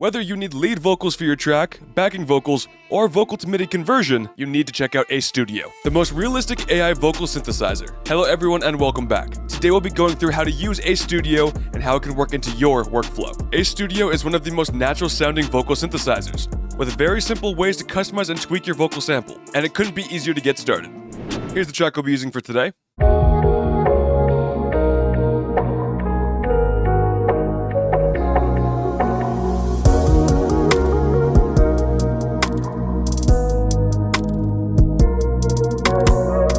Whether you need lead vocals for your track, backing vocals, or vocal to MIDI conversion, you need to check out Ace Studio, the most realistic AI vocal synthesizer. Hello everyone and welcome back. Today we'll be going through how to use Ace Studio and how it can work into your workflow. Ace Studio is one of the most natural sounding vocal synthesizers, with very simple ways to customize and tweak your vocal sample, and it couldn't be easier to get started. Here's the track we'll be using for today.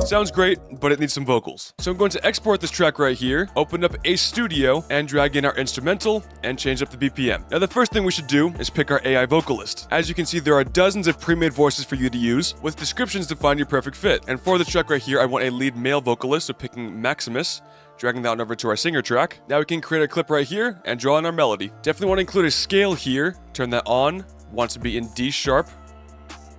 Sounds great, but it needs some vocals. So I'm going to export this track right here, open up Ace Studio, and drag in our instrumental, and change up the BPM. Now the first thing we should do is pick our AI vocalist. As you can see, there are dozens of pre-made voices for you to use, with descriptions to find your perfect fit. And for this track right here, I want a lead male vocalist, so picking Maximus, dragging that on over to our singer track. Now we can create a clip right here, and draw in our melody. Definitely want to include a scale here, turn that on, wants to be in D sharp,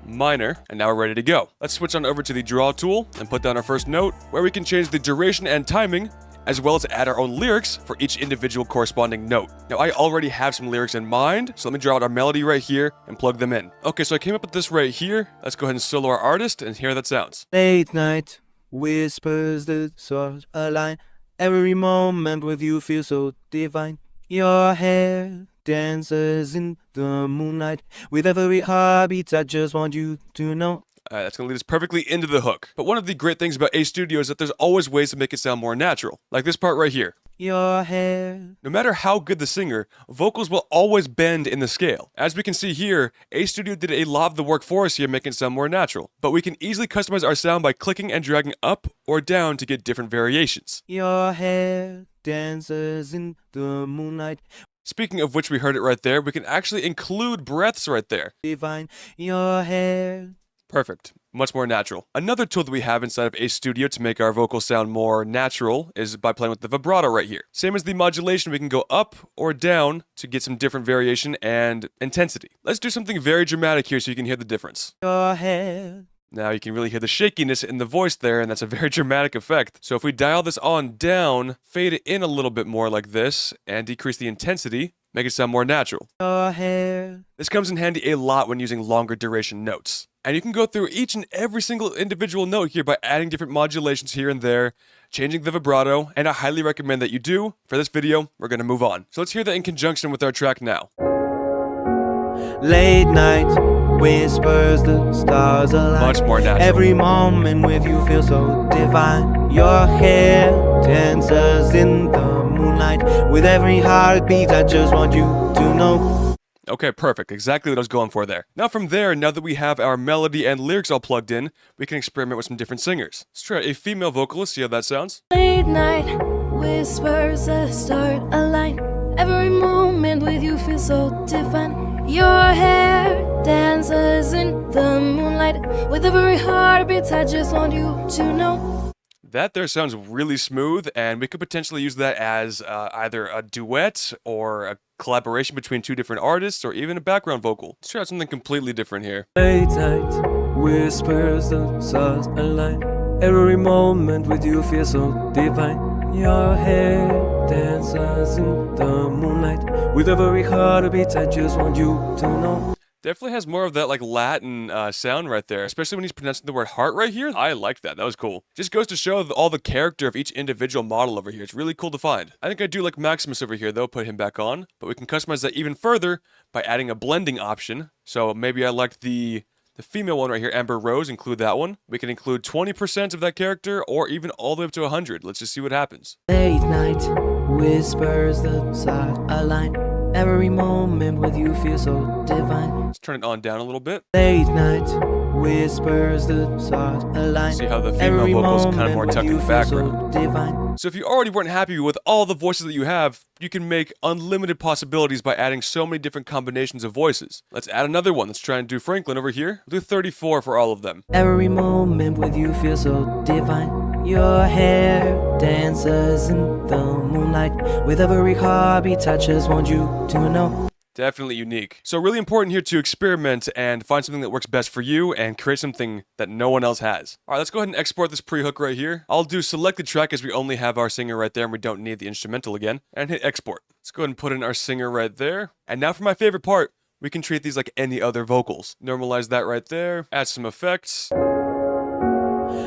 minor, and now we're ready to go. Let's switch on over to the draw tool and put down our first note, where we can change the duration and timing, as well as add our own lyrics for each individual corresponding note. Now I already have some lyrics in mind, so let me draw out our melody right here and plug them in. Okay, so I came up with this right here. Let's go ahead and solo our artist and hear how that sounds. Late night, whispers the stars align. Every moment with you feels so divine. Your hair dances in the moonlight. With every heartbeat, I just want you to know. Alright, that's going to lead us perfectly into the hook. But one of the great things about Ace Studio is that there's always ways to make it sound more natural. Like this part right here. Your hair. No matter how good the singer, vocals will always bend in the scale. As we can see here, Ace Studio did a lot of the work for us here, making it sound more natural. But we can easily customize our sound by clicking and dragging up or down to get different variations. Your hair dances in the moonlight. Speaking of which, we heard it right there, we can actually include breaths right there. Divine, your hair. Perfect. Much more natural. Another tool that we have inside of Ace Studio to make our vocals sound more natural is by playing with the vibrato right here. Same as the modulation, we can go up or down to get some different variation and intensity. Let's do something very dramatic here so you can hear the difference. Your hair. Now you can really hear the shakiness in the voice there, and that's a very dramatic effect. So if we dial this on down, fade it in a little bit more like this, and decrease the intensity, make it sound more natural. Your hair. This comes in handy a lot when using longer duration notes. And you can go through each and every single individual note here by adding different modulations here and there, changing the vibrato, and I highly recommend that you do. For this video, we're going to move on. So let's hear that in conjunction with our track now. Late night, whispers the stars align. Much more natural. Every moment with you feels so divine. Your hair dances in the moonlight. With every heartbeat, I just want you to know. Okay, perfect. Exactly what I was going for there. Now from there, now that we have our melody and lyrics all plugged in, we can experiment with some different singers. Let's try a female vocalist, see how that sounds. Late night, whispers the stars align. Every moment with you feels so divine. Your hair dances in the moonlight. With every heartbeat, I just want you to know. That there sounds really smooth, and we could potentially use that as either a duet or a collaboration between two different artists, or even a background vocal. Let's try out something completely different here. Late night, whispers the stars align. Every moment with you feels so divine. Your hair dances in the moonlight. With every heartbeat, I just want you to know. Definitely has more of that like Latin sound right there, especially when he's pronouncing the word heart right here. I like that. That was cool. Just goes to show all the character of each individual model over here. It's really cool to find. I think I do like Maximus over here though, put him back on, but we can customize that even further by adding a blending option. So maybe I liked the female one right here, Amber Rose, include that one. We can include 20% of that character or even all the way up to 100. Let's just see what happens. Late night, whispers the stars align. Every moment with you feels so divine. Let's turn it on down a little bit. Late night, whispers the stars align. See how the female vocals kind of more tucked in the background. So if you already weren't happy with all the voices that you have, you can make unlimited possibilities by adding so many different combinations of voices. Let's add another one. Let's try and do Franklin over here. We'll do 34 for all of them. Every moment with you feels so divine. Your hair dances in the moonlight. With every heartbeat, I just want you to know. Definitely unique. So really important here to experiment and find something that works best for you and create something that no one else has. All right, let's go ahead and export this pre-hook right here. I'll do select the track as we only have our singer right there and we don't need the instrumental again, and hit export. Let's go ahead and put in our singer right there. And now for my favorite part, we can treat these like any other vocals. Normalize that right there, add some effects.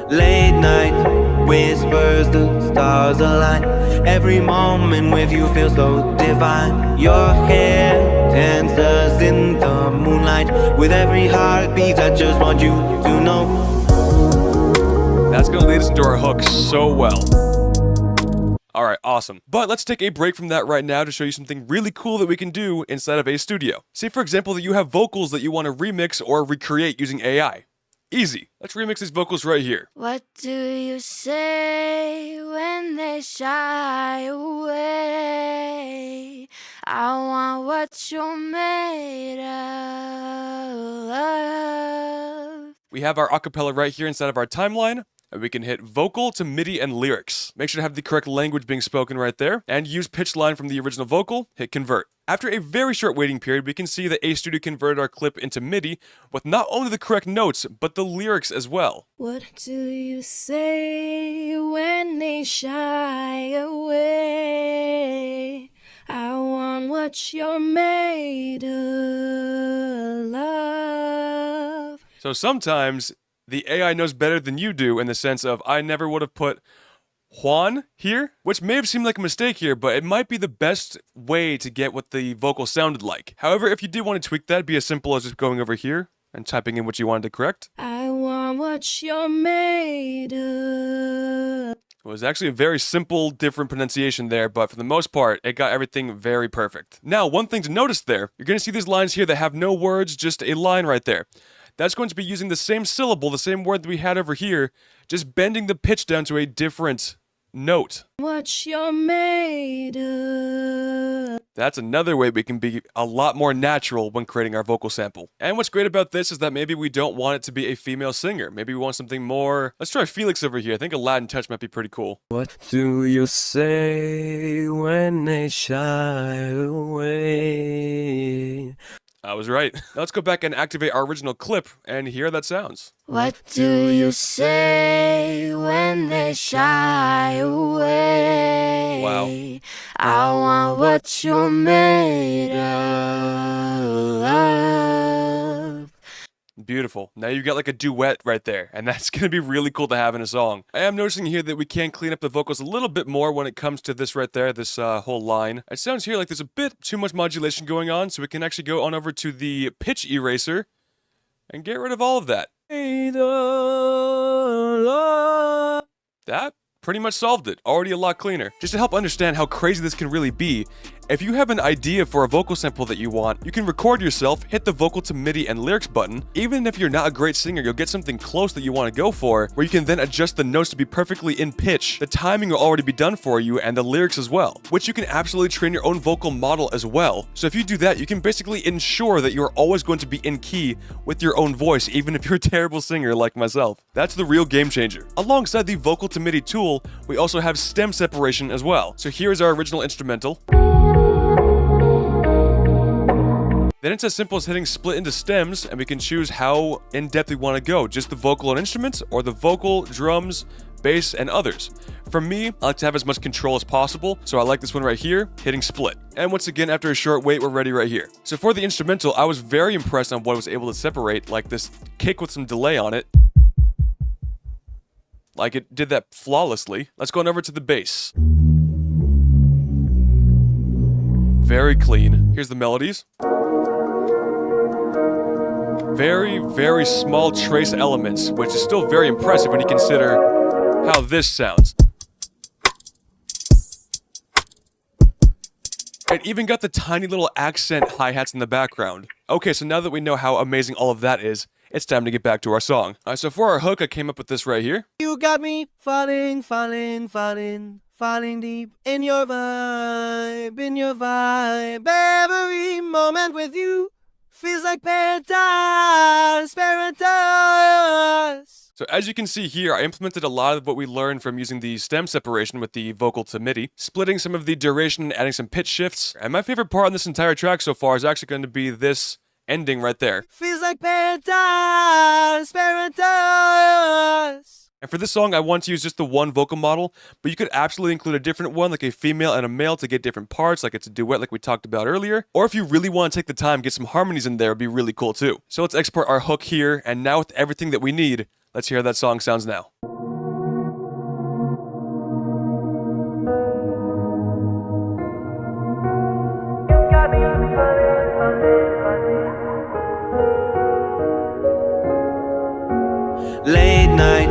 Late night whispers, the stars align. Every moment with you feels so divine. Your hair dances in the moonlight. With every heartbeat, I just want you to know. That's gonna lead us into our hook so well. All right, awesome. But let's take a break from that right now to show you something really cool that we can do inside of a studio. Say, for example, that you have vocals that you want to remix or recreate using AI. Easy. Let's remix these vocals right here. What do you say when they shy away? I want what you're made of. We have our acapella right here inside of our timeline, and we can hit vocal to MIDI and lyrics. Make sure to have the correct language being spoken right there, and use pitch line from the original vocal, hit convert. After a very short waiting period, we can see that Studio converted our clip into MIDI with not only the correct notes, but the lyrics as well. What do you say when they shy away? I want what you're made of. So sometimes the AI knows better than you do in the sense of I never would have put Juan here, which may have seemed like a mistake here, but it might be the best way to get what the vocal sounded like. However, if you did want to tweak that, it'd be as simple as just going over here and typing in what you wanted to correct. I want what you're made of. It was actually a very simple, different pronunciation there, but for the most part, it got everything very perfect. Now, one thing to notice there, you're going to see these lines here that have no words, just a line right there. That's going to be using the same syllable, the same word that we had over here, just bending the pitch down to a different note. What you're made of. That's another way we can be a lot more natural when creating our vocal sample. And what's great about this is that maybe we don't want it to be a female singer. Maybe we want something more... Let's try Felix over here. I think a Latin touch might be pretty cool. What do you say when they shy away? I was right. Now let's go back and activate our original clip and hear how that sounds. What do you say when they shy away? Wow. I want what you're made of. Beautiful. Now you got like a duet right there, and that's going to be really cool to have in a song. I am noticing here that we can clean up the vocals a little bit more when it comes to this right there, this whole line. It sounds here like there's a bit too much modulation going on, so we can actually go on over to the pitch eraser and get rid of all of that. That pretty much solved it. Already a lot cleaner. Just to help understand how crazy this can really be, if you have an idea for a vocal sample that you want, you can record yourself, hit the vocal to MIDI and lyrics button. Even if you're not a great singer, you'll get something close that you want to go for, where you can then adjust the notes to be perfectly in pitch. The timing will already be done for you and the lyrics as well, which you can absolutely train your own vocal model as well. So if you do that, you can basically ensure that you're always going to be in key with your own voice, even if you're a terrible singer like myself. That's the real game changer. Alongside the vocal to MIDI tool, we also have stem separation as well. So here's our original instrumental. Then it's as simple as hitting split into stems, and we can choose how in-depth we want to go, just the vocal and instruments, or the vocal, drums, bass, and others. For me, I like to have as much control as possible, so I like this one right here, hitting split. And once again, after a short wait, we're ready right here. So for the instrumental, I was very impressed on what I was able to separate, like this kick with some delay on it. Like it did that flawlessly. Let's go on over to the bass. Very clean. Here's the melodies. Very, very small trace elements, which is still very impressive when you consider how this sounds. It even got the tiny little accent hi-hats in the background. Okay, so now that we know how amazing all of that is, it's time to get back to our song. Alright, so for our hook, I came up with this right here. You got me falling, falling, falling, falling deep in your vibe, in your vibe. Every moment with you feels like paradise, paradise. So as you can see here, I implemented a lot of what we learned from using the stem separation with the vocal to MIDI, splitting some of the duration and adding some pitch shifts. And my favorite part on this entire track so far is actually going to be this ending right there. Feels like paradise, paradise. And for this song, I want to use just the one vocal model, but you could absolutely include a different one, like a female and a male, to get different parts, like it's a duet like we talked about earlier. Or if you really want to take the time, get some harmonies in there, it'd be really cool too. So let's export our hook here, and now with everything that we need, let's hear how that song sounds now. Late night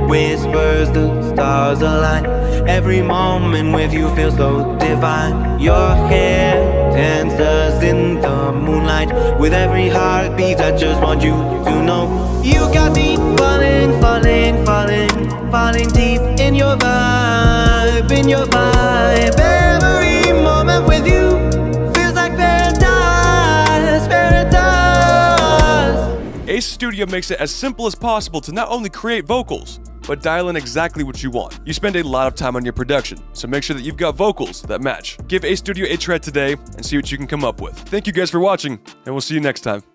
whispers, the stars align. Every moment with you feels so divine. Your hair dances in the moonlight. With every heartbeat, I just want you to know you got me falling, falling, falling, falling deep in your vibe, in your vibe. Every moment with you feels like paradise, paradise. Ace Studio makes it as simple as possible to not only create vocals, but dial in exactly what you want. You spend a lot of time on your production, so make sure that you've got vocals that match. Give Ace Studio a try today and see what you can come up with. Thank you guys for watching, and we'll see you next time.